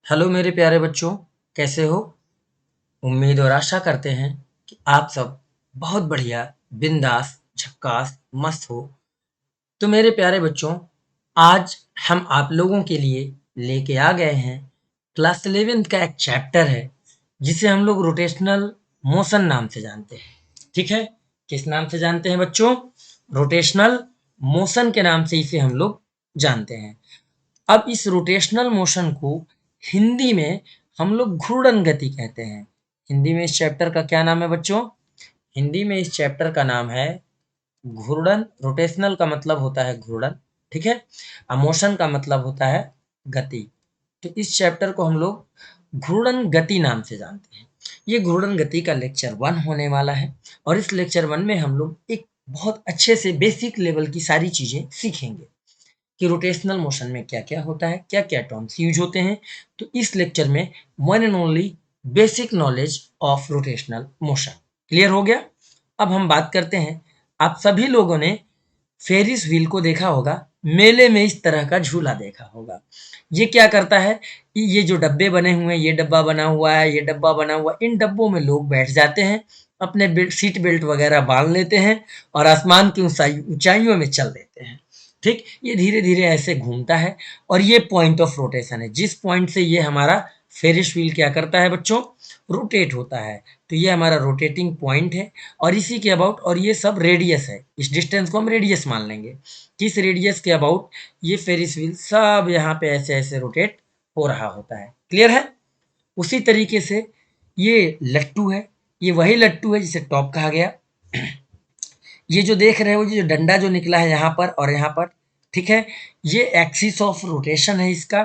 Hello मेरे प्यारे बच्चों, कैसे हो? उम्मीद और आशा करते हैं कि आप सब बहुत बढ़िया, बिंदास, झक्कास, मस्त हो। तो मेरे प्यारे बच्चों, आज हम आप लोगों के लिए लेके आ गए हैं क्लास 11th का एक चैप्टर है जिसे हम लोग रोटेशनल मोशन नाम से जानते हैं। ठीक है? किस नाम से जानते हैं बच्चों? रोटेशनल मोशन के नाम से इसे हम लोग जानते हैं। अब इस रोटेशनल मोशन को हिंदी में हम लोग घूर्णन गति कहते हैं। हिंदी में इस चैप्टर का क्या नाम है बच्चों? हिंदी में इस चैप्टर का नाम है घूर्णन। रोटेशनल का मतलब होता है घूर्णन, ठीक है। मोशन का मतलब होता है गति। तो इस चैप्टर को हम लोग घूर्णन गति नाम से जानते हैं। ये घूर्णन गति का लेक्चर 1 होने वाला है और इस लेक्चर 1 में हम लोग एक बहुत अच्छे से बेसिक लेवल की सारी चीजें सीखेंगे कि रोटेशनल मोशन में क्या-क्या होता है, क्या-क्या टर्म्स यूज होते हैं। तो इस लेक्चर में one and only basic knowledge of rotational motion clear हो गया। अब हम बात करते हैं, आप सभी लोगों ने फेरिस व्हील को देखा होगा, मेले में इस तरह का झूला देखा होगा। ये क्या करता है कि ये जो डब्बे बने हुए हैं, ये डब्बा बना हुआ है, ये डब्बा बना हुआ है, इन डब्बों में लोग बैठ जाते हैं, अपने सीट बेल्ट वगैरह बांध लेते हैं और आसमान की ऊंचाइयों में चल देते हैं। ठीक, ये धीरे धीरे ऐसे घूमता है और ये पॉइंट ऑफ रोटेशन है। जिस पॉइंट से ये हमारा फेरिस व्हील क्या करता है बच्चों? रोटेट होता है। तो ये हमारा रोटेटिंग पॉइंट है और इसी के अबाउट, और ये सब रेडियस है, इस डिस्टेंस को हम रेडियस मान लेंगे। किस रेडियस के अबाउट ये फेरिस व्हील सब यहाँ पे ऐसे ऐसे रोटेट हो रहा होता है। क्लियर है? उसी तरीके से ये लट्टू है, ये वही लट्टू है जिसे टॉप कहा गया। ये जो देख रहे हो, ये जो डंडा जो निकला है यहाँ पर और यहाँ पर, ठीक है, ये एक्सिस ऑफ रोटेशन है इसका।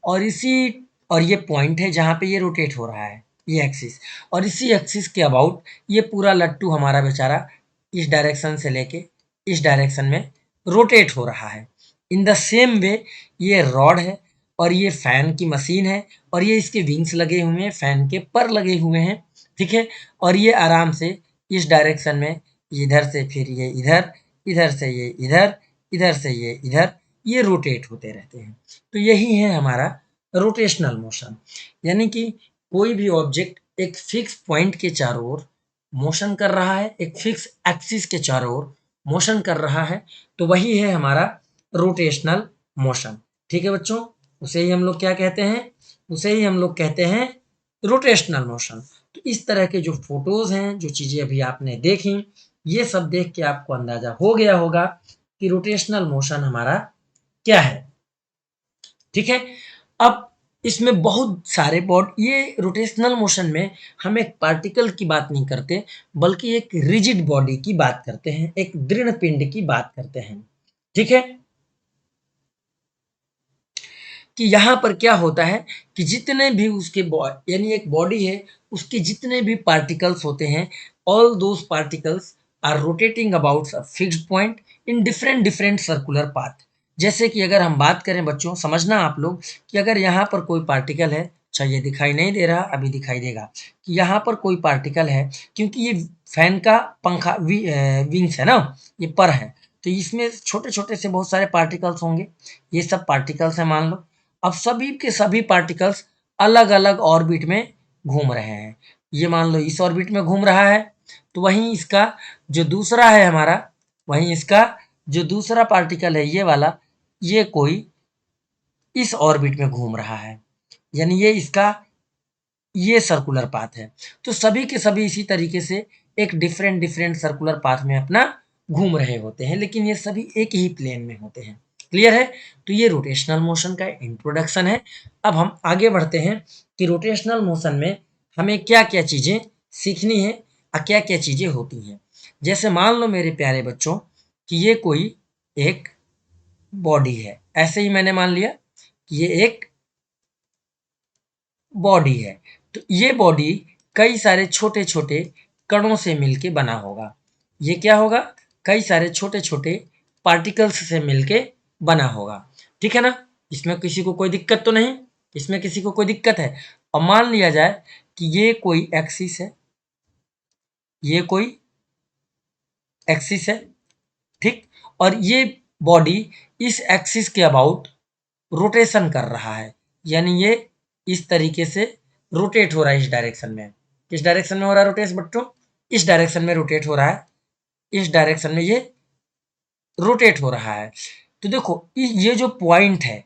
और इसी, और ये पॉइंट है जहाँ पे ये रोटेट हो रहा है, ये एक्सिस। और इसी एक्सिस के अबाउट ये पूरा लट्टू हमारा बेचारा इस डायरेक्शन से लेके इस डायरेक्शन में रोटेट हो रहा है। इन द सेम वे ये रॉड है और ये फैन की मशीन है और ये इसके विंग्स लगे हुए हैं, फैन के पर लगे हुए हैं, ठीक है। और ये आराम से इस डायरेक्शन में, इधर से फिर ये इधर, इधर से ये इधर, इधर से ये इधर, ये रोटेट होते रहते हैं। तो यही है हमारा रोटेशनल मोशन। यानी कि कोई भी ऑब्जेक्ट एक फिक्स पॉइंट के चारों ओर मोशन कर रहा है, एक फिक्स एक्सिस के चारों ओर मोशन कर रहा है, तो वही है हमारा रोटेशनल मोशन। ठीक है बच्चों, उसे ही हम लोग क्या कहते हैं? उसे ही हम लोग कहते हैं रोटेशनल मोशन। तो इस तरह के जो फोटोज हैं, जो चीजें अभी आपने देखी, ये सब देख के आपको अंदाजा हो गया होगा कि रोटेशनल मोशन हमारा क्या है। ठीक है। अब इसमें बहुत सारे ये रोटेशनल मोशन में हम एक पार्टिकल की बात नहीं करते, बल्कि एक रिजिड बॉडी की बात करते हैं, एक दृढ़ पिंड की बात करते हैं। ठीक है, कि यहाँ पर क्या होता है कि जितने भी उसके यानी एक बॉडी है, उसके जितने भी पार्टिकल्स होते हैं, all those particles are rotating about a fixed point in different different circular path. जैसे कि अगर हम बात करें बच्चों, समझना आप लोग कि अगर यहाँ पर कोई पार्टिकल है, अच्छा ये दिखाई नहीं दे रहा, अभी दिखाई देगा कि यहाँ पर कोई पार्टिकल है, क्योंकि ये फैन का पंखा विंग्स है ना, ये पर है, तो इसमें छोटे छोटे से बहुत सारे पार्टिकल्स होंगे। ये सब पार्टिकल्स हैं मान लो। अब सभी के सभी पार्टिकल्स अलग अलग ऑर्बिट में घूम रहे हैं। ये मान लो इस ऑर्बिट में घूम रहा है, तो वहीं इसका जो दूसरा है हमारा, वहीं इसका जो दूसरा पार्टिकल है ये वाला, ये कोई इस ऑर्बिट में घूम रहा है, यानी ये इसका ये सर्कुलर पाथ है। तो सभी के सभी इसी तरीके से एक डिफरेंट डिफरेंट सर्कुलर पाथ में अपना घूम रहे होते हैं, लेकिन ये सभी एक ही प्लेन में होते हैं। क्लियर है? तो ये रोटेशनल मोशन का इंट्रोडक्शन है। अब हम आगे बढ़ते हैं कि रोटेशनल मोशन में हमें क्या क्या चीजें सीखनी है और क्या क्या चीजें होती हैं। जैसे मान लो मेरे प्यारे बच्चों कि ये कोई एक बॉडी है, ऐसे ही मैंने मान लिया कि ये एक बॉडी है। तो ये बॉडी कई सारे छोटे छोटे कणों से मिलके बना होगा। ये क्या होगा? कई सारे छोटे छोटे पार्टिकल्स से मिलके बना होगा। ठीक है ना? इसमें किसी को कोई दिक्कत तो नहीं? इसमें किसी को कोई दिक्कत है? और मान लिया जाए कि ये कोई एक्सिस है, ये कोई एक्सिस है, ठीक, और ये बॉडी इस एक्सिस के अबाउट रोटेशन कर रहा है, यानी ये इस तरीके से रोटेट हो रहा है इस डायरेक्शन में। किस डायरेक्शन में हो रहा है रोटेट बच्चों? इस डायरेक्शन में रोटेट हो रहा है, इस डायरेक्शन में ये रोटेट हो रहा है। तो देखो ये जो पॉइंट है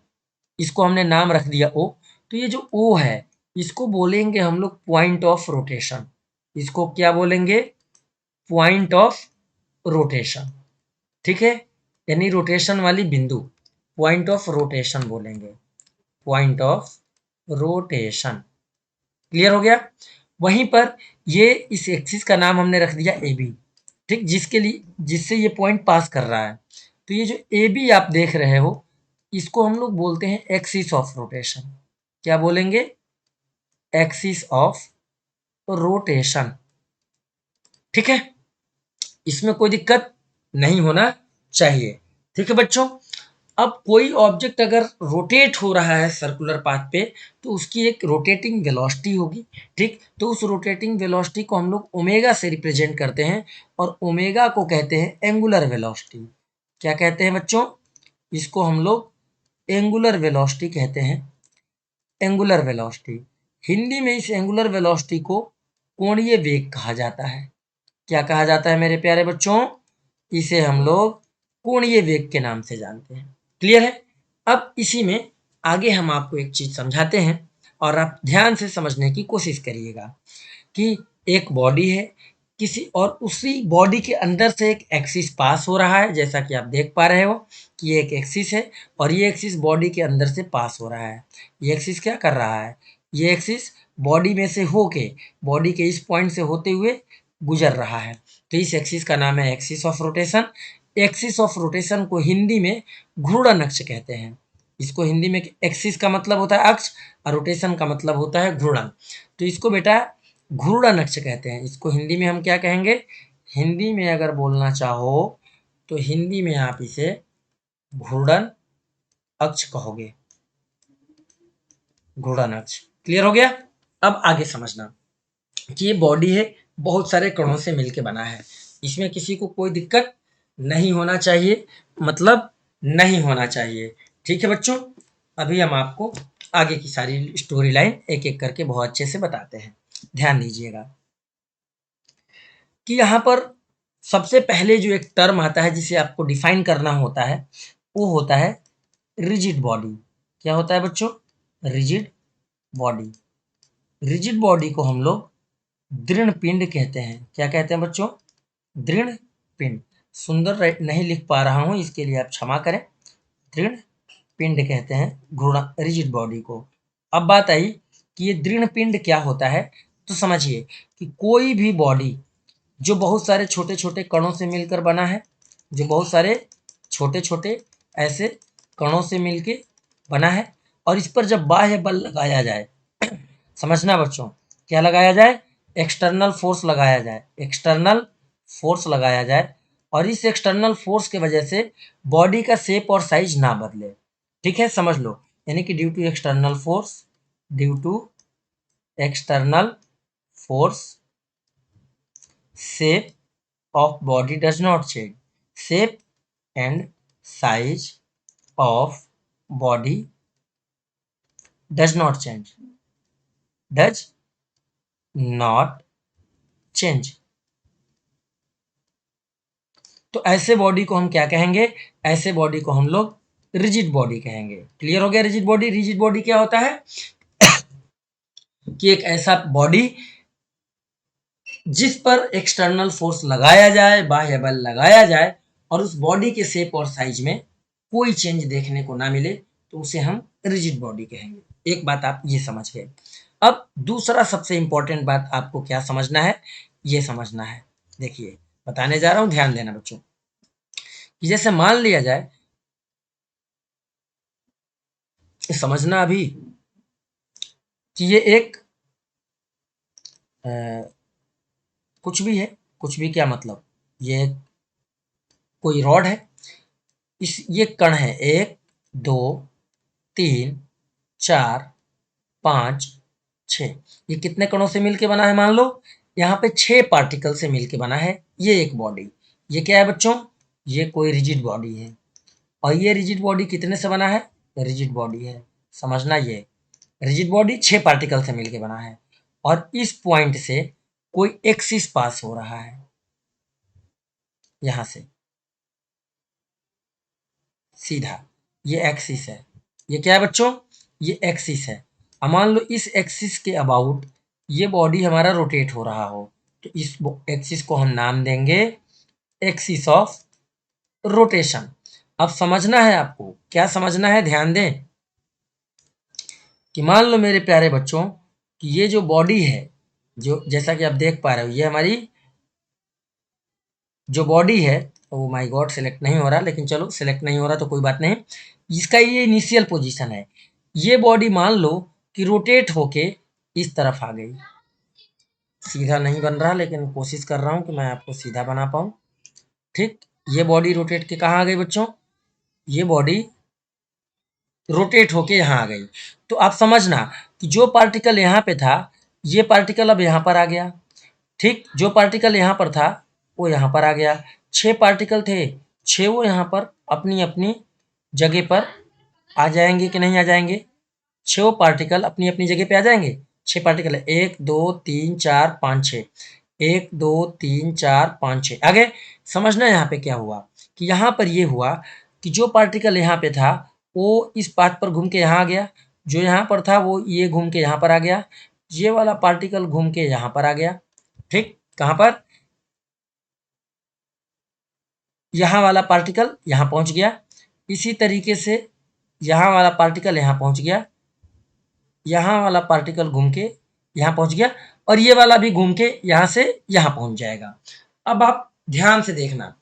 इसको हमने नाम रख दिया ओ। तो ये जो ओ है इसको बोलेंगे हम लोग पॉइंट ऑफ रोटेशन। इसको क्या बोलेंगे? Point of rotation. ठीक है, यानी रोटेशन वाली बिंदु, पॉइंट ऑफ रोटेशन बोलेंगे, पॉइंट ऑफ रोटेशन। क्लियर हो गया? वहीं पर ये इस एक्सिस का नाम हमने रख दिया ए बी। ठीक, जिसके लिए जिससे ये पॉइंट पास कर रहा है। तो ये जो ए बी आप देख रहे हो इसको हम लोग बोलते हैं एक्सिस ऑफ रोटेशन। क्या बोलेंगे? Axis of rotation. ठीक है, इसमें कोई दिक्कत नहीं होना चाहिए। ठीक है बच्चों, अब कोई ऑब्जेक्ट अगर रोटेट हो रहा है सर्कुलर पाथ पे तो उसकी एक रोटेटिंग वेलोसिटी होगी। ठीक, तो उस रोटेटिंग वेलोसिटी को हम लोग ओमेगा से रिप्रेजेंट करते हैं और ओमेगा को कहते हैं एंगुलर वेलोसिटी। क्या कहते हैं बच्चों? इसको हम लोग एंगुलर वेलोसिटी कहते हैं, एंगुलर वेलोसिटी। हिंदी में इस एंगुलर वेलोसिटी को कोणीय वेग कहा जाता है। क्या कहा जाता है मेरे प्यारे बच्चों? इसे हम लोग कोणीय वेग के नाम से जानते हैं। क्लियर है? अब इसी में आगे हम आपको एक चीज समझाते हैं और आप ध्यान से समझने की कोशिश करिएगा कि एक बॉडी है किसी, और उसी बॉडी के अंदर से एक एक्सिस पास हो रहा है। जैसा कि आप देख पा रहे हो कि ये एक एक्सिस है और ये एक्सिस बॉडी के अंदर से पास हो रहा है। ये एक्सिस क्या कर रहा है? ये एक्सिस बॉडी में से होके, बॉडी के इस पॉइंट से होते हुए गुजर रहा है। तो इस एक्सिस का नाम है axis of rotation. Axis of rotation को हिंदी में घूर्णन अक्ष कहते हैं। इसको हिंदी में एक्सिस का मतलब होता है अक्ष और रोटेशन का मतलब होता है घूर्णन। तो इसको बेटा घूर्णन अक्ष कहते हैं। इसको हिंदी में हम क्या कहेंगे? हिंदी में अगर बोलना चाहो तो हिंदी में आप इसे घूर्णन अक्ष कहोगे, घूर्णन अक्ष। क्लियर हो गया? अब आगे समझना कि ये बॉडी है बहुत सारे कणों से मिलके बना है। इसमें किसी को कोई दिक्कत नहीं होना चाहिए, मतलब नहीं होना चाहिए। ठीक है बच्चों, अभी हम आपको आगे की सारी स्टोरी लाइन एक एक करके बहुत अच्छे से बताते हैं। ध्यान दीजिएगा कि यहाँ पर सबसे पहले जो एक टर्म आता है जिसे आपको डिफाइन करना होता है वो होता है रिजिड बॉडी। क्या होता है बच्चों? Rigid body. रिजिड बॉडी को हम लोग दृढ़ पिंड कहते हैं। क्या कहते हैं बच्चों? दृढ़ पिंड। सुंदर नहीं लिख पा रहा हूं, इसके लिए आप क्षमा करें। दृढ़ पिंड कहते हैं घूर्णा रिजिड बॉडी को। अब बात आई कि ये दृढ़ पिंड क्या होता है। तो समझिए कि कोई भी बॉडी जो बहुत सारे छोटे छोटे कणों से मिलकर बना है, जो बहुत सारे छोटे छोटे ऐसे कणों से मिलके बना है, और इस पर जब बाह्य बल लगाया जाए, समझना बच्चों, क्या लगाया जाए? एक्सटर्नल फोर्स लगाया जाए, एक्सटर्नल फोर्स लगाया जाए, और इस एक्सटर्नल फोर्स के वजह से बॉडी का शेप और साइज ना बदले। ठीक है, समझ लो, यानी कि due to external force, due to external force shape of body does not change. Shape and size of body does not change. Does not change. तो ऐसे बॉडी को हम क्या कहेंगे? ऐसे बॉडी को हम लोग रिजिड बॉडी कहेंगे। क्लियर हो गया? रिजिड बॉडी, रिजिड बॉडी क्या होता है कि एक ऐसा बॉडी जिस पर एक्सटर्नल फोर्स लगाया जाए, बाह्य बल लगाया जाए, और उस बॉडी के शेप और साइज में कोई चेंज देखने को ना मिले, तो उसे हम रिजिड बॉडी कहेंगे। एक बात आप ये समझ गए। अब दूसरा सबसे इंपॉर्टेंट बात आपको क्या समझना है, ये समझना है। देखिए बताने जा रहा हूं, ध्यान देना बच्चों, कि जैसे मान लिया जाए, समझना अभी कि ये एक कुछ भी है। कुछ भी क्या मतलब? ये कोई रॉड है, इस ये कण है, 1 2 3 4 5 6। ये कितने कणों से मिलके बना है? मान लो यहाँ पे 6 पार्टिकल से मिलके बना है ये एक बॉडी। ये क्या है बच्चों? ये कोई रिजिड बॉडी है। और ये रिजिड बॉडी कितने से बना है? रिजिड बॉडी है, समझना ये। रिजिड बॉडी 6 पार्टिकल से मिलकर बना है और इस पॉइंट से कोई एक्सिस पास हो रहा है, यहां से सीधा, ये एक्सिस है। ये क्या है बच्चों? ये एक्सिस है। अब मान लो इस एक्सिस के अबाउट ये बॉडी हमारा रोटेट हो रहा हो, तो इस एक्सिस को हम नाम देंगे एक्सिस ऑफ रोटेशन। अब समझना है आपको, क्या समझना है, ध्यान दें कि मान लो मेरे प्यारे बच्चों कि ये जो बॉडी है, जो जैसा कि आप देख पा रहे हो, ये हमारी जो बॉडी है, ओ माय गॉड सिलेक्ट नहीं हो रहा, लेकिन चलो सिलेक्ट नहीं हो रहा तो कोई बात नहीं। इसका ये इनिशियल पोजीशन है। ये बॉडी मान लो कि रोटेट होके इस तरफ आ गई। सीधा नहीं बन रहा, लेकिन कोशिश कर रहा हूं कि मैं आपको सीधा बना पाऊं। ठीक, ये बॉडी रोटेट के कहाँ आ गई बच्चों? ये बॉडी रोटेट होके यहाँ आ गई। तो आप समझना कि जो पार्टिकल यहाँ पे था, ये पार्टिकल अब यहाँ पर आ गया। ठीक, जो पार्टिकल यहाँ पर था वो यहाँ पर आ गया। 6 पार्टिकल थे, 6 वो यहाँ पर अपनी अपनी जगह पर आ जाएंगे कि नहीं आ जाएंगे? 6 पार्टिकल अपनी अपनी जगह पे आ जाएंगे। 6 पार्टिकल है, 1 2 3 4 5 6, 1 2 3 4 5 6 आ गए। समझना यहाँ पे क्या हुआ कि यहाँ पर ये हुआ कि जो पार्टिकल यहाँ पे था वो इस पाथ पर घूम के यहाँ आ गया, जो यहाँ पर था वो ये घूम के यहाँ पर आ गया, ये वाला पार्टिकल घूम के यहाँ पर आ गया। ठीक, कहाँ पर? यहाँ वाला पार्टिकल यहाँ पहुँच गया। इसी तरीके से यहाँ वाला पार्टिकल यहाँ पहुँच गया, यहाँ वाला पार्टिकल घूम के यहाँ पहुँच गया और ये वाला भी घूम के यहाँ से यहाँ पहुँच जाएगा। अब आप ध्यान से देखना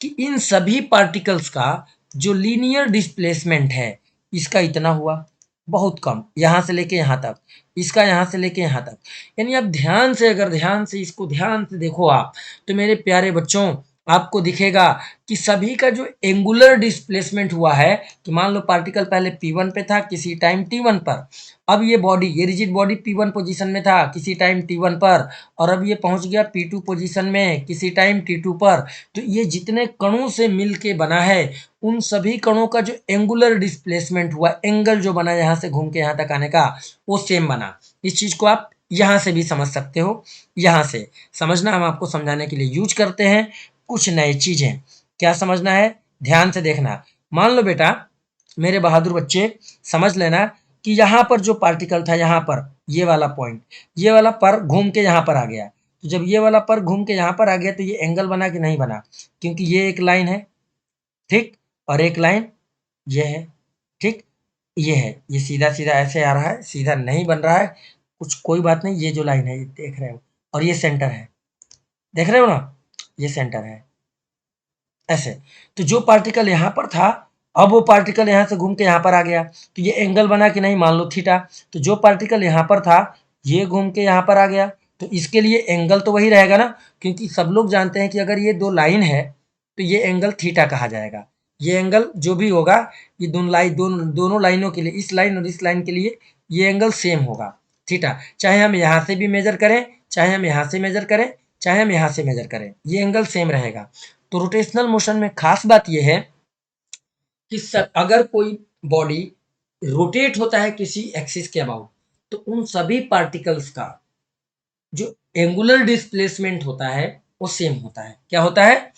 कि इन सभी पार्टिकल्स का जो लीनियर डिस्प्लेसमेंट है, इसका इतना हुआ, बहुत कम, यहाँ से लेके यहाँ तक, इसका यहाँ से लेके यहाँ तक। यानी आप ध्यान से, अगर ध्यान से इसको ध्यान से देखो आप, तो मेरे प्यारे बच्चों आपको दिखेगा कि सभी का जो एंगुलर डिस्प्लेसमेंट हुआ है, कि मान लो पार्टिकल पहले P1 पे था किसी टाइम T1 पर, अब ये बॉडी, ये रिजिड बॉडी P1 पोजीशन में था किसी टाइम T1 पर, और अब ये पहुंच गया P2 पोजीशन में किसी टाइम T2 पर। तो ये जितने कणों से मिल के बना है, उन सभी कणों का जो एंगुलर डिस्प्लेसमेंट हुआ, एंगल जो बना यहाँ से घूम के यहाँ तक आने का, वो सेम बना। इस चीज को आप यहाँ से भी समझ सकते हो। यहाँ से समझना, हम आपको समझाने के लिए यूज करते हैं कुछ नई चीजें। क्या समझना है? ध्यान से देखना। मान लो बेटा मेरे बहादुर बच्चे, समझ लेना कि यहाँ पर जो पार्टिकल था, यहाँ पर ये वाला पॉइंट, ये वाला पर घूम के यहाँ पर आ गया। तो जब ये वाला पर घूम के यहाँ पर आ गया तो ये एंगल बना कि नहीं बना? क्योंकि ये एक लाइन है, ठीक, और एक लाइन ये है, ठीक, ये है, ये सीधा सीधा ऐसे आ रहा है, सीधा नहीं बन रहा है, कुछ कोई बात नहीं। ये जो लाइन है ये देख रहे हो, और ये सेंटर है, देख रहे हो ना, ये सेंटर है ऐसे। तो जो पार्टिकल यहाँ पर था, अब वो पार्टिकल यहाँ से घूम के यहाँ पर आ गया, तो ये एंगल बना कि नहीं? मान लो थीटा। तो जो पार्टिकल यहाँ पर था ये घूम के यहाँ पर आ गया, तो इसके लिए एंगल तो वही रहेगा ना, क्योंकि सब लोग जानते हैं कि अगर ये दो लाइन है तो ये एंगल थीटा कहा जाएगा। ये एंगल जो भी होगा, ये दोनों लाइनों के लिए, इस लाइन और इस लाइन के लिए ये एंगल सेम होगा, थीटा। चाहे हम यहाँ से भी मेजर करें, चाहे हम यहाँ से मेजर करें, चाहे हम यहाँ से मेजर करें, ये एंगल सेम रहेगा। तो रोटेशनल मोशन में खास बात यह है कि अगर कोई बॉडी रोटेट होता है किसी एक्सिस के अबाउट, तो उन सभी पार्टिकल्स का जो एंगुलर डिस्प्लेसमेंट होता है वो सेम होता है। क्या होता है?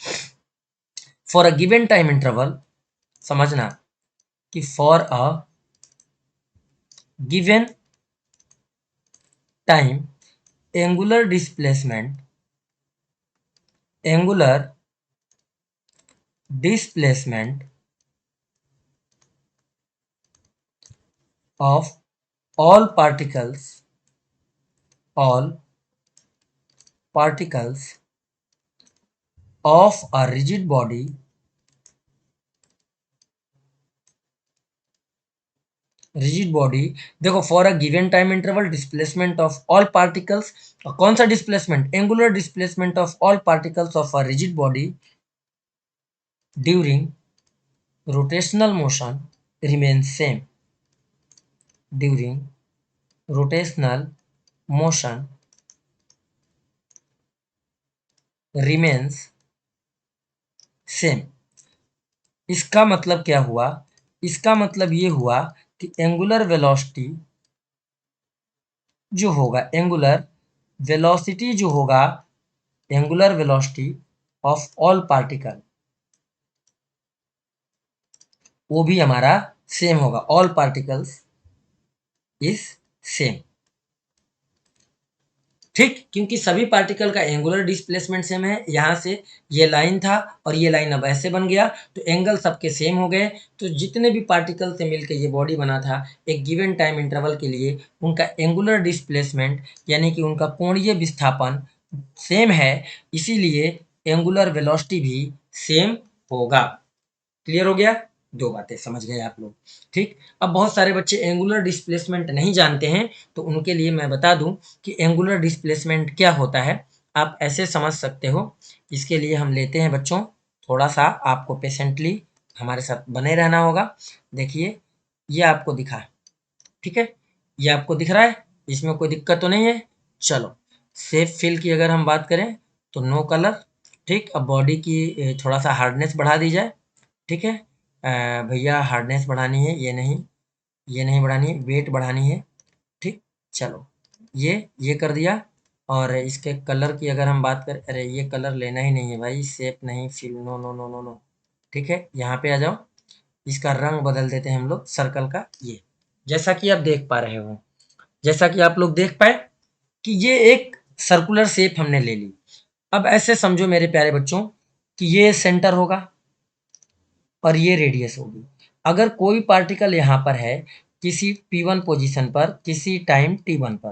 For a given time interval, समझना कि for a given time angular displacement of all particles of a rigid body देखो, for a given time interval displacement of all particles, कौन सा displacement? Angular displacement of all particles of a rigid body during rotational motion remains same during rotational motion remains same। इसका मतलब क्या हुआ? इसका मतलब ये हुआ कि एंगुलर वेलोसिटी जो होगा एंगुलर वेलोसिटी जो होगा, angular velocity of all particle, वो भी हमारा सेम होगा। ऑल पार्टिकल्स इज सेम, ठीक, क्योंकि सभी पार्टिकल का एंगुलर डिस्प्लेसमेंट सेम है। यहाँ से ये लाइन था और ये लाइन अब ऐसे बन गया, तो एंगल सबके सेम हो गए। तो जितने भी पार्टिकल से मिलकर ये बॉडी बना था एक गिवन टाइम इंटरवल के लिए, उनका एंगुलर डिस्प्लेसमेंट यानी कि उनका कोणीय विस्थापन सेम है, इसीलिए एंगुलर वेलोसिटी भी सेम होगा। क्लियर हो गया? दो बातें समझ गए आप लोग, ठीक। अब बहुत सारे बच्चे एंगुलर डिस्प्लेसमेंट नहीं जानते हैं, तो उनके लिए मैं बता दूं कि एंगुलर डिस्प्लेसमेंट क्या होता है। आप ऐसे समझ सकते हो। इसके लिए हम लेते हैं बच्चों, थोड़ा सा आपको पेशेंटली हमारे साथ बने रहना होगा। देखिए, ये आपको दिखा, ठीक है, ये आपको दिख रहा है, इसमें कोई दिक्कत तो नहीं है। चलो, सेफ फिल की अगर हम बात करें तो नो कलर, ठीक। अब बॉडी की थोड़ा सा हार्डनेस बढ़ा दी जाए, ठीक है। भैया हार्डनेस बढ़ानी है, ये नहीं बढ़ानी है, वेट बढ़ानी है, ठीक। चलो, ये कर दिया। और इसके कलर की अगर हम बात करें, अरे ये कलर लेना ही नहीं है भाई, शेप नहीं, fill, no no no no no, ठीक है। यहाँ पे आ जाओ, इसका रंग बदल देते हैं हम लोग सर्कल का। ये जैसा कि आप देख पा रहे हो, जैसा कि आप लोग देख पाए कि ये एक सर्कुलर शेप हमने ले ली। अब ऐसे समझो मेरे प्यारे बच्चों कि ये सेंटर होगा और ये रेडियस होगी। अगर कोई पार्टिकल यहाँ पर है किसी P1 पोजीशन पर, किसी टाइम T1 पर,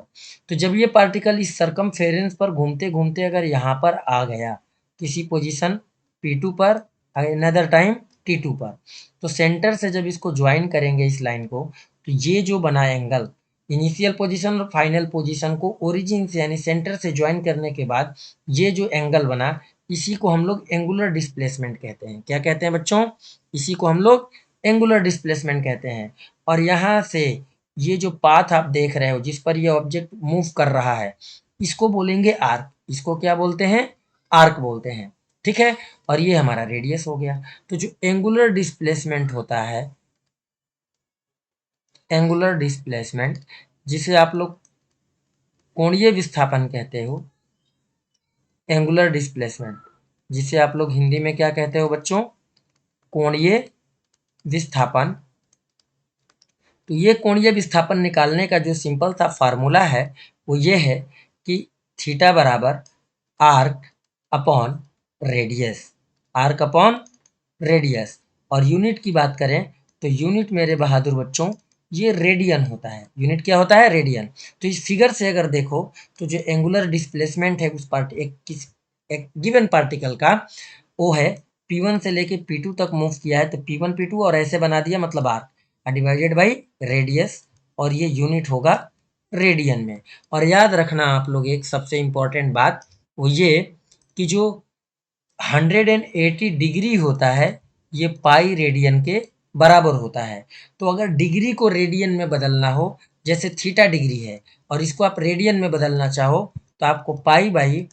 तो जब ये पार्टिकल इस सरकमफेरेंस पर घूमते घूमते अगर यहाँ पर आ गया किसी पोजीशन P2 पर, अनदर टाइम T2 पर, तो सेंटर से जब इसको ज्वाइन करेंगे इस लाइन को, तो ये जो बना एंगल, इनिशियल पोजीशन और फाइनल पोजीशन को ओरिजिन से यानी सेंटर से ज्वाइन करने के बाद ये जो एंगल बना, इसी को हम लोग एंगुलर डिस्प्लेसमेंट कहते हैं। क्या कहते हैं बच्चों? इसी को हम लोग एंगुलर डिस्प्लेसमेंट कहते हैं। और यहाँ से ये जो पाथ आप देख रहे हो जिस पर ये ऑब्जेक्ट मूव कर रहा है, इसको बोलेंगे आर्क। इसको क्या बोलते हैं? आर्क बोलते हैं, ठीक है। और ये हमारा रेडियस हो गया। तो जो एंगुलर डिस्प्लेसमेंट होता है, एंगुलर डिस्प्लेसमेंट जिसे आप लोग कोणीय विस्थापन कहते हो, एंगुलर डिस्प्लेसमेंट जिसे आप लोग हिंदी में क्या कहते हो बच्चों? कोणीय विस्थापन। तो ये कोणीय विस्थापन निकालने का जो सिंपल सा फार्मूला है वो ये है कि थीटा बराबर arc upon radius, arc upon radius. और यूनिट की बात करें तो यूनिट मेरे बहादुर बच्चों ये रेडियन होता है। यूनिट क्या होता है? रेडियन। तो इस फिगर से अगर देखो तो जो एंगुलर डिस्प्लेसमेंट है उस एक गिवन पार्टिकल का, वो है P1 से लेके P2 तक मूव किया है, तो P1 P2 और ऐसे बना दिया, मतलब आर डिवाइडेड बाई रेडियस, और ये यूनिट होगा रेडियन में। और याद रखना आप लोग एक सबसे इम्पोर्टेंट बात, वो ये कि जो 180 डिग्री होता है ये पाई रेडियन के बराबर होता है। तो अगर डिग्री को रेडियन में बदलना हो, जैसे थीटा डिग्री है और इसको आप रेडियन में बदलना चाहो, तो आपको pi by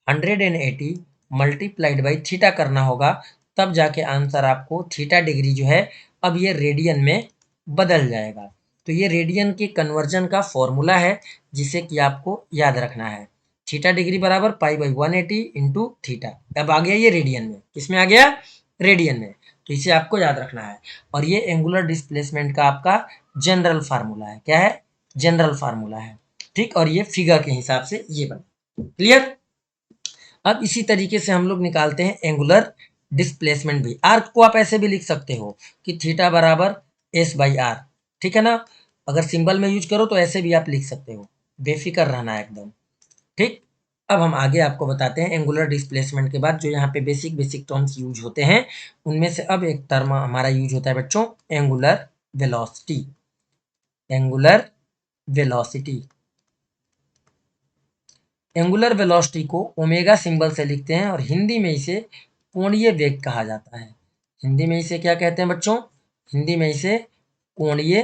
180 multiplied by theta करना होगा, तब जाके आंसर आपको थीटा डिग्री जो है अब ये रेडियन में बदल जाएगा। तो ये रेडियन के कन्वर्जन का फॉर्मूला है जिसे कि आपको याद रखना है। थीटा डिग्री बराबर पाई बाई 180 इंटू थीटा। अब आ गया ये रेडियन में, किसमें आ गया? रेडियन में। तो इसे आपको याद रखना है। और ये एंगुलर डिस्प्लेसमेंट का आपका जनरल फार्मूला है। क्या है? जनरल फार्मूला है, ठीक। और ये फिगर के हिसाब से ये बना। क्लियर? अब इसी तरीके से हम लोग निकालते हैं एंगुलर डिस्प्लेसमेंट भी। आर्क को आप ऐसे भी लिख सकते हो कि थीटा बराबर एस बाई आर, ठीक है ना। अगर सिंबल में यूज करो तो ऐसे भी आप लिख सकते हो, बेफिक्र रहना है एकदम, ठीक। अब हम आगे आपको बताते हैं एंगुलर डिस्प्लेसमेंट के बाद जो यहाँ पे बेसिक बेसिक टर्म्स यूज होते हैं, उनमें से अब एक टर्म हमारा यूज होता है बच्चों, angular velocity. Angular velocity, angular velocity को ओमेगा सिंबल से लिखते हैं और हिंदी में इसे कोणीय वेग कहा जाता है। हिंदी में इसे क्या कहते हैं बच्चों? हिंदी में इसे कोणीय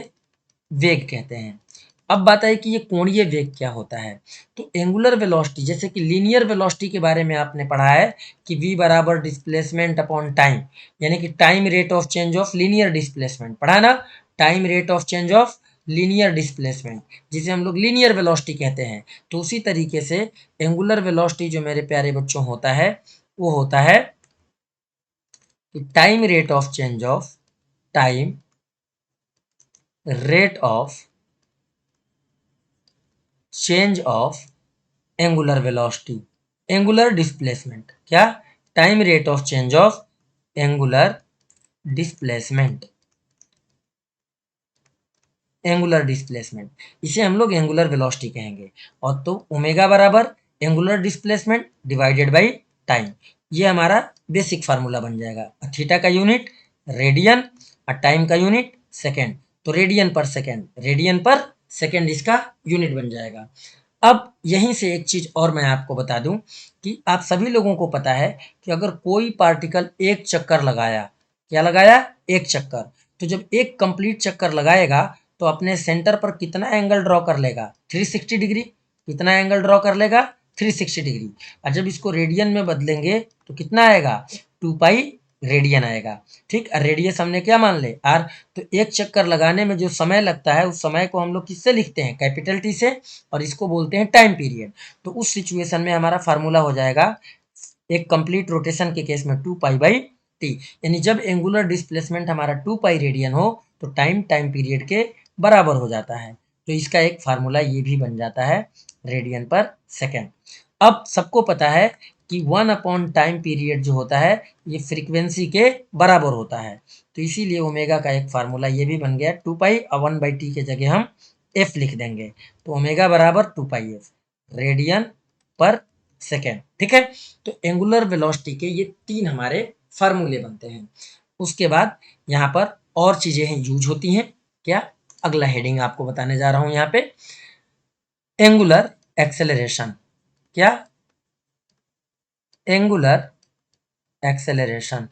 वेग कहते हैं। अब बात है कि ये कोणीय वेग क्या होता है। तो एंगुलर वेलोसिटी, जैसे कि लीनियर वेलोसिटी के बारे में आपने पढ़ा है कि v बराबर डिस्प्लेसमेंट अपॉन टाइम, यानी कि time rate of change of linear displacement, पढ़ा ना? Time rate of change of linear displacement, जिसे हम लोग लीनियर वेलोसिटी कहते हैं। तो उसी तरीके से एंगुलर वेलोसिटी जो मेरे प्यारे बच्चों होता है वो होता है time rate of change of time rate of change of angular velocity, angular displacement. क्या? Time rate of change of angular displacement, angular displacement, इसे हम लोग एंगुलर वेलोसिटी कहेंगे। और तो ओमेगा बराबर angular displacement divided by time, ये हमारा बेसिक फार्मूला बन जाएगा। थीटा का यूनिट रेडियन और टाइम का यूनिट सेकेंड, तो रेडियन पर सेकेंड, रेडियन पर सेकेंड इसका यूनिट बन जाएगा। अब यहीं से एक चीज और मैं आपको बता दूं कि आप सभी लोगों को पता है कि अगर कोई पार्टिकल एक चक्कर लगाया, क्या लगाया? एक चक्कर, तो जब एक कंप्लीट चक्कर लगाएगा तो अपने सेंटर पर कितना एंगल ड्रॉ कर लेगा? 360 डिग्री। कितना एंगल ड्रॉ कर लेगा? 360 डिग्री। और जब इसको रेडियन में बदलेंगे तो कितना आएगा? 2 पाई रेडियन आएगा। ठीक, रेडियस हमने क्या मान ले? आर। तो एक चक्कर लगाने में जो समय लगता है उस समय को हम लोग किससे लिखते हैं? कैपिटल टी से, और इसको बोलते हैं टाइम पीरियड। तो उस सिचुएशन में हमारा फार्मूला हो जाएगा एक कंप्लीट रोटेशन के केस में 2 पाई बाई टी, यानी जब एंगुलर डिस्प्लेसमेंट हमारा 2 पाई रेडियन हो तो टाइम पीरियड के बराबर हो जाता है। तो इसका एक फार्मूला ये भी बन जाता है रेडियन पर सेकेंड। अब सबको पता है कि 1 अपॉन टाइम पीरियड जो होता है ये फ्रीक्वेंसी के बराबर होता है, तो इसीलिए ओमेगा का एक फार्मूला ये भी बन गया 2 पाई और 1 बाई टी के जगह हम एफ लिख देंगे। तो ओमेगा बराबर 2 पाई एफ रेडियन पर सेकेंड। ठीक है, तो एंगुलर वेलोसिटी के ये तीन हमारे फार्मूले बनते हैं। उसके बाद यहाँ पर और चीजें यूज होती हैं। क्या? अगला हेडिंग आपको बताने जा रहा हूं यहाँ पे, एंगुलर एक्सेलरेशन। क्या? एंगुलर एक्सेलरेशन,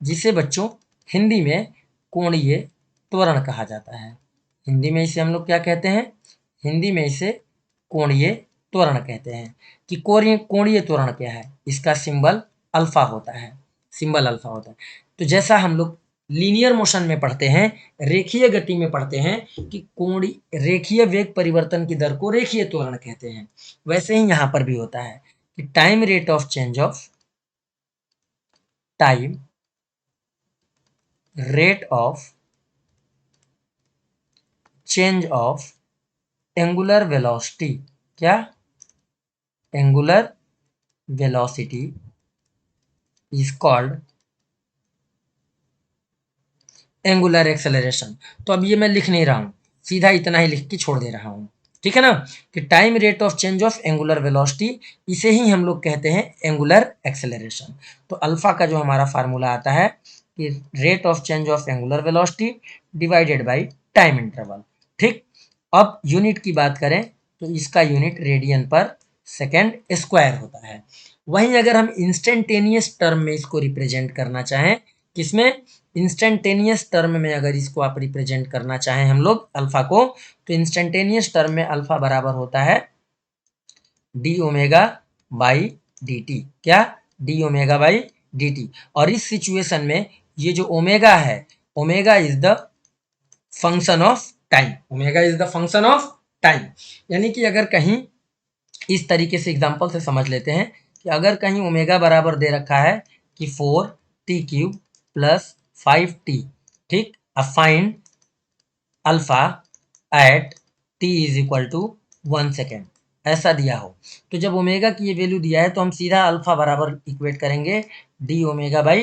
जिसे बच्चों हिंदी में कोणीय त्वरण कहा जाता है। हिंदी में इसे हम लोग क्या कहते हैं? हिंदी में इसे कोणीय त्वरण कहते हैं। कि कोणीय त्वरण क्या है? इसका सिंबल अल्फा होता है, सिंबल अल्फा होता है। तो जैसा हम लोग लीनियर मोशन में पढ़ते हैं, रेखीय गति में पढ़ते हैं कि कोणीय रेखीय वेग परिवर्तन की दर को रेखीय त्वरण कहते हैं, वैसे ही यहां पर भी होता है कि time rate of change of time rate of change of angular velocity. क्या? Angular velocity is called angular acceleration. तो अब ये मैं लिख नहीं रहा हूं, सीधा इतना ही लिख के छोड़ दे रहा हूं। ठीक है ना, कि time rate of change of angular velocity, इसे ही हम लोग कहते हैं एंगुलर एक्सेलरेशन। तो अल्फा का जो हमारा फार्मूला आता है कि rate of change of angular velocity divided by time interval. ठीक, अब यूनिट की बात करें तो इसका यूनिट रेडियन पर सेकेंड स्क्वायर होता है। वहीं अगर हम इंस्टेंटेनियस टर्म में इसको रिप्रेजेंट करना चाहें, किसमें? इंस्टेंटेनियस टर्म में अगर इसको आप रिप्रेजेंट करना चाहें हम लोग अल्फा को, तो इंस्टेंटेनियस टर्म में अल्फा बराबर होता है D omega by D T. क्या? D omega by D T. और इस सिचुएशन में ये जो ओमेगा है, omega is the function of time, omega is the function of time. यानी कि अगर कहीं इस तरीके से एग्जांपल से समझ लेते हैं कि अगर कहीं ओमेगा बराबर दे रखा है कि 4t³ प्लस 5t, ठीक, अब find alpha at t is equal to 1 second, ऐसा दिया हो, तो जब ओमेगा की ये वैल्यू दिया है तो हम सीधा अल्फा बराबर इक्वेट करेंगे D omega by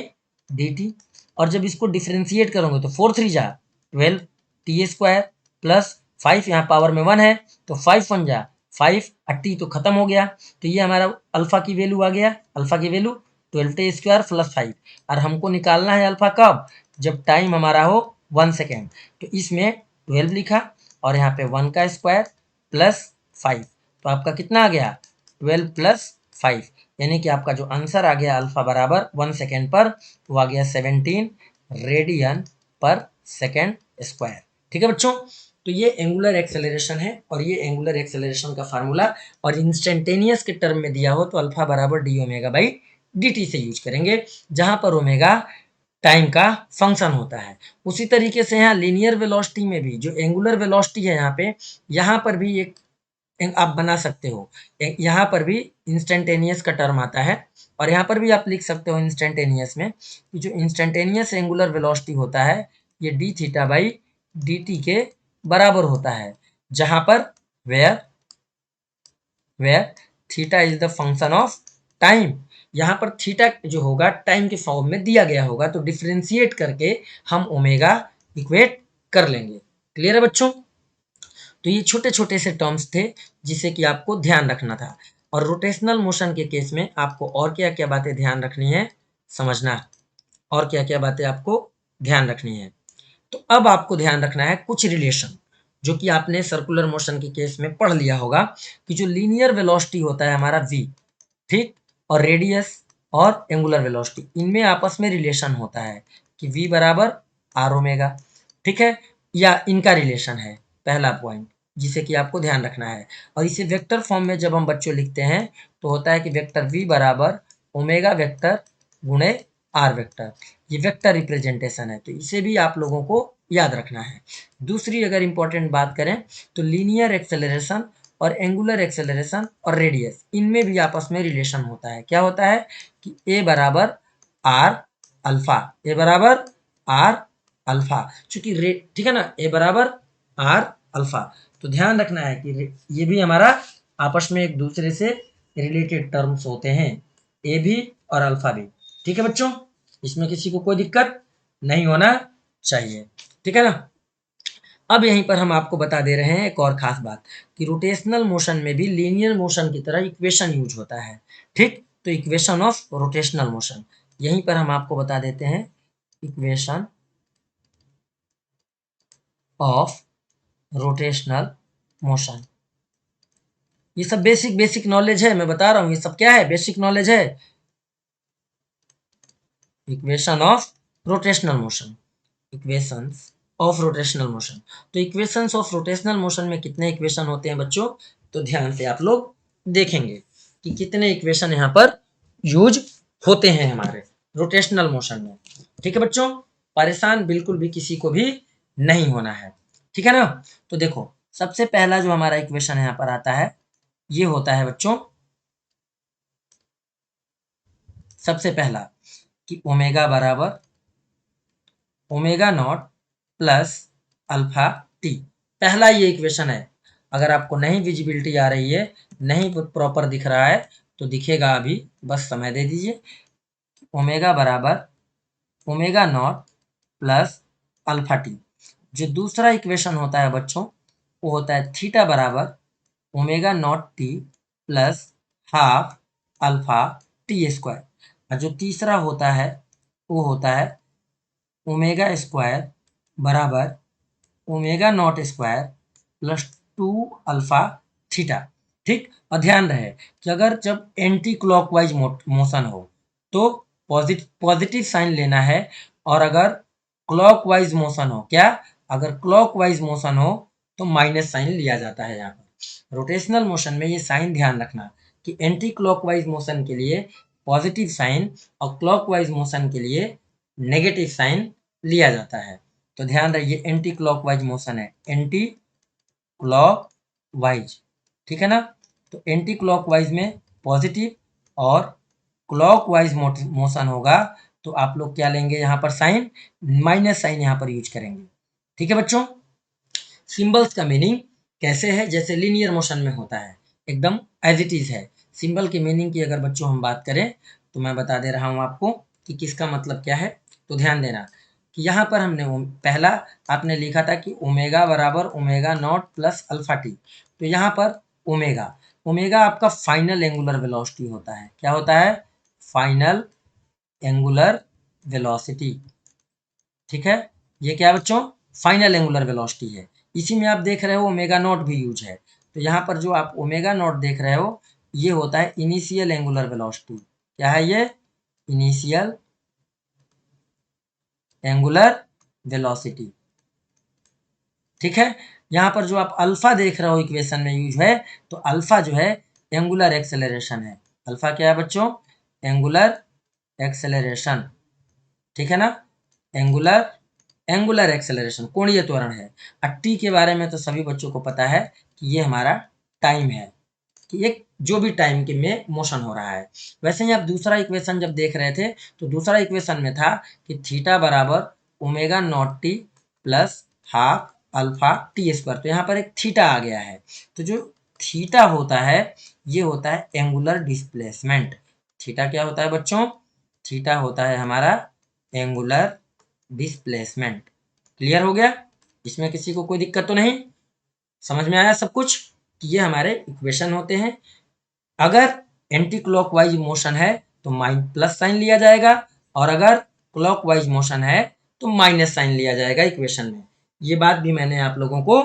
D T. और जब इसको डिफ्रेंशिएट करोगे तो 4 3 जा 12 टी स्क्वायर प्लस 5, यहाँ पावर में 1 है तो 5 1 जा 5 और टी तो खत्म हो गया। तो ये हमारा अल्फा की वैल्यू आ गया, अल्फा की वैल्यू 12 टी स्क्वायर प्लस 5। और हमको निकालना है अल्फा कब? जब टाइम हमारा हो 1 सेकेंड। तो इसमें 12 लिखा और यहाँ पे 1 का स्क्वायर प्लस 5, तो आपका कितना आ गया? 12 प्लस 5, यानी कि आपका जो आंसर आ गया अल्फा बराबर 1 सेकेंड पर, वो आ गया 17 रेडियन पर सेकेंड स्क्वायर। ठीक है बच्चों, तो ये एंगुलर एक्सेलरेशन है और ये एंगुलर एक्सेलरेशन का फार्मूला, और इंस्टेंटेनियस के टर्म में दिया हो तो अल्फा बराबर D omega by D T से यूज करेंगे, जहां पर ओमेगा टाइम का फंक्शन होता है। उसी तरीके से यहाँ लीनियर वेलोसिटी में भी जो एंगुलर वेलोसिटी है यहाँ पे, यहाँ पर भी एक आप बना सकते हो। यहाँ पर भी इंस्टेंटेनियस का टर्म आता है और यहाँ पर भी आप लिख सकते हो इंस्टेंटेनियस में कि जो इंस्टेंटेनियस एंगुलर वेलोसिटी होता है ये d theta by D t के बराबर होता है, जहाँ पर where where theta is the function of time. यहाँ पर थीटा जो होगा टाइम के फॉर्म में दिया गया होगा, तो डिफ्रेंशिएट करके हम ओमेगा इक्वेट कर लेंगे। क्लियर है बच्चों? तो ये छोटे छोटे से टर्म्स थे जिसे कि आपको ध्यान रखना था। और रोटेशनल मोशन के केस में आपको और क्या क्या बातें ध्यान रखनी है समझना, और क्या क्या बातें आपको ध्यान रखनी है। तो अब आपको ध्यान रखना है कुछ रिलेशन जो कि आपने सर्कुलर मोशन के केस में पढ़ लिया होगा कि जो लीनियर वेलोसिटी होता है हमारा v, ठीक, और रेडियस और एंगुलर वेलोसिटी इनमें आपस में रिलेशन होता है कि v बराबर आर ओमेगा, ठीक है, या इनका रिलेशन है पहला पॉइंट जिसे कि आपको ध्यान रखना है। और इसे वेक्टर फॉर्म में जब हम बच्चों लिखते हैं तो होता है कि वेक्टर v बराबर ओमेगा वेक्टर गुणे आर वेक्टर, ये वेक्टर रिप्रेजेंटेशन है, तो इसे भी आप लोगों को याद रखना है। दूसरी अगर इंपॉर्टेंट बात करें तो लीनियर एक्सेलरेशन और एंगुलर एक्सेलरेशन और रेडियस इनमें भी आपस में रिलेशन होता है। क्या होता है कि ए बराबर आर अल्फा, ए बराबर आर अल्फा, चूंकि ठीक है ना, ए बराबर आर अल्फा, तो ध्यान रखना है कि ये भी हमारा आपस में एक दूसरे से रिलेटेड टर्म्स होते हैं, ए भी और अल्फा भी। ठीक है बच्चों, इसमें किसी को कोई दिक्कत नहीं होना चाहिए, ठीक है ना। अब यहीं पर हम आपको बता दे रहे हैं एक और खास बात कि रोटेशनल मोशन में भी लीनियर मोशन की तरह इक्वेशन यूज होता है, ठीक। तो इक्वेशन ऑफ रोटेशनल मोशन यहीं पर हम आपको बता देते हैं, इक्वेशन ऑफ रोटेशनल मोशन। ये सब बेसिक बेसिक नॉलेज है, मैं बता रहा हूँ, ये सब क्या है, बेसिक नॉलेज है। Equation of rotational motion, equations of rotational motion. तो इक्वेशंस ऑफ रोटेशनल मोशन में कितने इक्वेशन होते हैं बच्चों, तो ध्यान से आप लोग देखेंगे कि कितने इक्वेशन यहाँ पर यूज होते हैं हमारे रोटेशनल मोशन में। ठीक है बच्चों, परेशान बिल्कुल भी किसी को भी नहीं होना है, ठीक है ना। तो देखो सबसे पहला जो हमारा इक्वेशन यहाँ पर आता है ये होता है बच्चों, सबसे पहला कि ओमेगा बराबर omega not plus alpha T, पहला ये इक्वेशन है। अगर आपको नहीं विजिबिलिटी आ रही है, नहीं प्रॉपर दिख रहा है तो दिखेगा अभी, बस समय दे दीजिए। ओमेगा बराबर omega not plus alpha T. जो दूसरा इक्वेशन होता है बच्चों वो होता है थीटा बराबर omega not T plus half alpha T square. और जो तीसरा होता है वो होता है ओमेगा स्क्वायर बराबर omega not square plus 2 alpha theta, ठीक। और ध्यान रहे कि अगर जब एंटी क्लॉकवाइज मोशन हो तो पॉजिटिव साइन लेना है, और अगर क्लॉकवाइज मोशन हो, क्या, अगर क्लॉकवाइज मोशन हो तो माइनस साइन लिया जाता है। यहाँ पर रोटेशनल मोशन में ये साइन ध्यान रखना कि एंटी क्लॉकवाइज मोशन के लिए पॉजिटिव साइन और क्लॉकवाइज मोशन के लिए नेगेटिव साइन लिया जाता है। तो ध्यान रखिए एंटी क्लॉकवाइज मोशन है, एंटी क्लॉकवाइज, ठीक है ना। तो एंटी क्लॉकवाइज में पॉजिटिव और क्लॉकवाइज मोशन होगा तो आप लोग क्या लेंगे यहाँ पर साइन, माइनस साइन यहाँ पर यूज करेंगे। ठीक है बच्चों, सिंबल्स का मीनिंग कैसे है, जैसे लीनियर मोशन में होता है एकदम एज इट इज है। सिंबल की मीनिंग की अगर बच्चों हम बात करें तो मैं बता दे रहा हूँ आपको कि किसका मतलब क्या है। तो ध्यान देना कि यहाँ पर हमने पहला आपने लिखा था कि ओमेगा बराबर omega not plus alpha T. तो यहाँ पर ओमेगा, ओमेगा आपका फाइनल एंगुलर वेलोसिटी होता है। क्या होता है, फाइनल एंगुलर वेलोसिटी, ठीक है। ये क्या बच्चों, फाइनल एंगुलर वेलोसिटी है। इसी में आप देख रहे हो ओमेगा नॉट भी यूज है। तो यहाँ पर जो आप ओमेगा नॉट देख रहे हो ये होता है इनिशियल एंगुलर वेलोसिटी। क्या है ये, इनिशियल एंगुलर वेलोसिटी, ठीक है। यहाँ पर जो आप अल्फा देख रहे हो इक्वेशन में यूज है, तो अल्फा जो है एंगुलर एक्सेलरेशन है। अल्फा क्या है बच्चों, एंगुलर एक्सेलरेशन, ठीक है ना। एंगुलर एंगुलर एक्सेलरेशन कोणीय त्वरण है। टी के बारे में तो सभी बच्चों को पता है कि ये हमारा टाइम है, कि एक जो भी टाइम के में मोशन हो रहा है। वैसे ही आप दूसरा इक्वेशन जब देख रहे थे तो दूसरा इक्वेशन में था कि थीटा बराबर omega not T plus half alpha T square. तो यहाँ पर एक थीटा आ गया है। तो जो थीटा होता है ये होता है एंगुलर डिस्प्लेसमेंट। थीटा क्या होता है बच्चों? थीटा होता है हमारा एंगुलर डिस्प्लेसमेंट। क्लियर हो गया? इसमें किसी को कोई दिक्कत तो नहीं? समझ में आया सब कुछ? ये हमारे इक्वेशन होते हैं। अगर एंटी क्लॉकवाइज मोशन है तो प्लस साइन लिया जाएगा, और अगर क्लॉकवाइज मोशन है तो माइनस साइन लिया जाएगा इक्वेशन में। ये बात भी मैंने आप लोगों को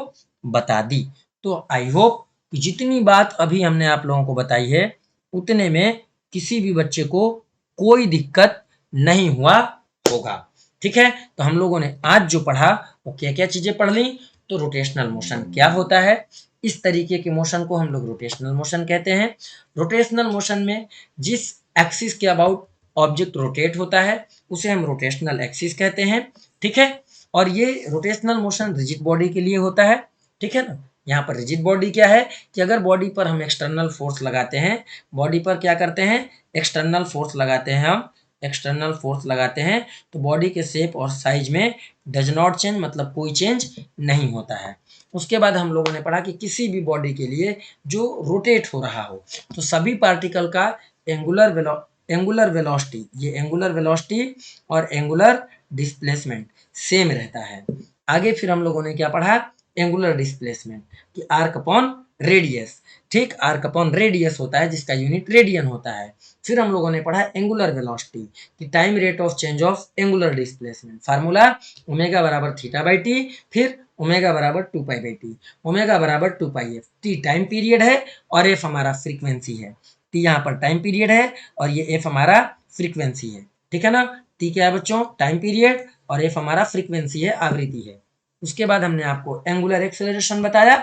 बता दी। तो आई होप कि जितनी बात अभी हमने आप लोगों को बताई है उतने में किसी भी बच्चे को कोई दिक्कत नहीं हुआ होगा। ठीक है, तो हम लोगों ने आज जो पढ़ा वो क्या क्या चीजें पढ़ ली। तो रोटेशनल मोशन क्या होता है, इस तरीके के मोशन को हम लोग रोटेशनल मोशन कहते हैं। रोटेशनल मोशन में जिस एक्सिस के अबाउट ऑब्जेक्ट रोटेट होता है उसे हम रोटेशनल एक्सिस कहते हैं। ठीक है, और ये रोटेशनल मोशन रिजिड बॉडी के लिए होता है। ठीक है ना, यहाँ पर रिजिड बॉडी क्या है कि अगर बॉडी पर हम एक्सटर्नल फोर्स लगाते हैं, बॉडी पर क्या करते हैं, एक्सटर्नल फोर्स लगाते हैं, हम एक्सटर्नल फोर्स लगाते हैं तो बॉडी के शेप और साइज में डज नॉट चेंज, मतलब कोई चेंज नहीं होता है। उसके बाद हम लोगों ने पढ़ा कि किसी भी बॉडी के लिए जो रोटेट हो रहा हो तो सभी पार्टिकल का एंगुलर वेलोसिटी, ये एंगुलर वेलोसिटी और एंगुलर डिस्प्लेसमेंट सेम रहता है। आगे फिर हम लोगों ने क्या पढ़ा, एंगुलर डिस्प्लेसमेंट कि आर्क अपॉन रेडियस। ठीक, आर्क अपॉन रेडियस होता है जिसका यूनिट रेडियन होता है। फिर हम लोगों ने पढ़ा एंगुलर वेलोसिटी कि time rate of change of angular displacement, formula omega बराबर थीटा बाई टी, फिर ओमेगा बराबर 2 पाई बाई टी, ओमेगा बराबर 2 पाई एफ। टी टाइम पीरियड है और एफ हमारा फ्रीक्वेंसी है। टी यहाँ पर टाइम पीरियड है और ये एफ हमारा फ्रीक्वेंसी है। ठीक है ना, टी क्या है बच्चों, टाइम पीरियड, और एफ हमारा फ्रीक्वेंसी है, आवृत्ति है। उसके बाद हमने आपको एंगुलर एक्सेलरेशन बताया।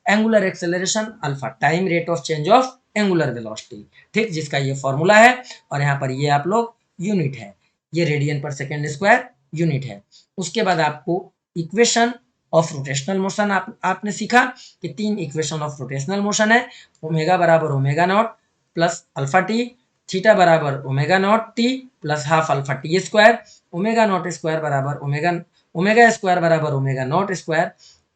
Angular acceleration alpha time rate of change of angular velocity. ठीक, जिसका ये फॉर्मूला है, और यहाँ पर ये आप लोग यूनिट है, ये रेडियन पर सेकेंड स्क्वायर यूनिट है। उसके बाद आपको इक्वेशन ऑफ रोटेशनल मोशन आपने सीखा कि 3 इक्वेशन ऑफ रोटेशनल मोशन है। ओमेगा बराबर omega not plus alpha T, theta बराबर omega not T plus half alpha T square, omega not square बराबर ओमेगा स्क्वायर बराबर omega not square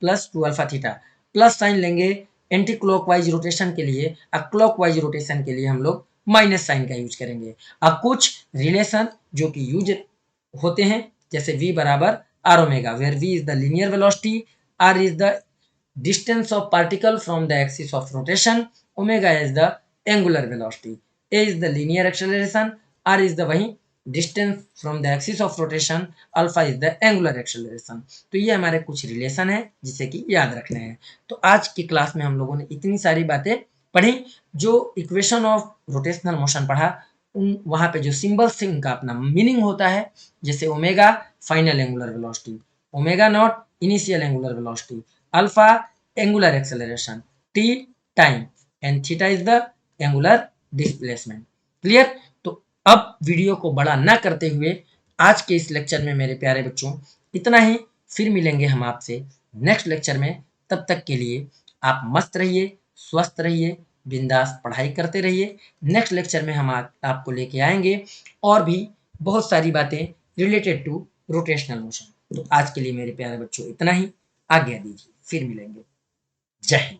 plus 2 alpha theta. Plus sine लेंगे anticlockwise rotation के लिए, और clockwise rotation के लिए हम लोग माइनस साइन का यूज करेंगे। अब कुछ रिलेशन जो कि यूज होते हैं, जैसे v बराबर r omega, where v is the linear velocity, r is the distance of particle from the axis of rotation, omega is the angular velocity, a is the linear acceleration, r is the वही distance from the axis of rotation, alpha is the angular acceleration। तो ये हमारे कुछ relation है जिसे कि याद रखने हैं। तो आज की क्लास में हम लोगों ने इतनी सारी बातें पढ़ी। जो इक्वेशन ऑफ रोटेशनल मोशन पढ़ा उन वहाँ पे जो सिंबल्स थे उनका अपना मीनिंग होता है, जैसे omega final angular velocity, omega naught initial angular velocity, alpha angular acceleration, T time, and theta is the angular displacement. Clear? तो अब वीडियो को बड़ा ना करते हुए आज के इस लेक्चर में मेरे प्यारे बच्चों इतना ही। फिर मिलेंगे हम आपसे नेक्स्ट लेक्चर में। तब तक के लिए आप मस्त रहिए, स्वस्थ रहिए, बिंदास पढ़ाई करते रहिए। नेक्स्ट लेक्चर में हम आपको लेके आएंगे और भी बहुत सारी बातें रिलेटेड टू रोटेशनल मोशन। तो आज के लिए मेरे प्यारे बच्चों इतना ही। आज्ञा दीजिए, फिर मिलेंगे। जय हिंद।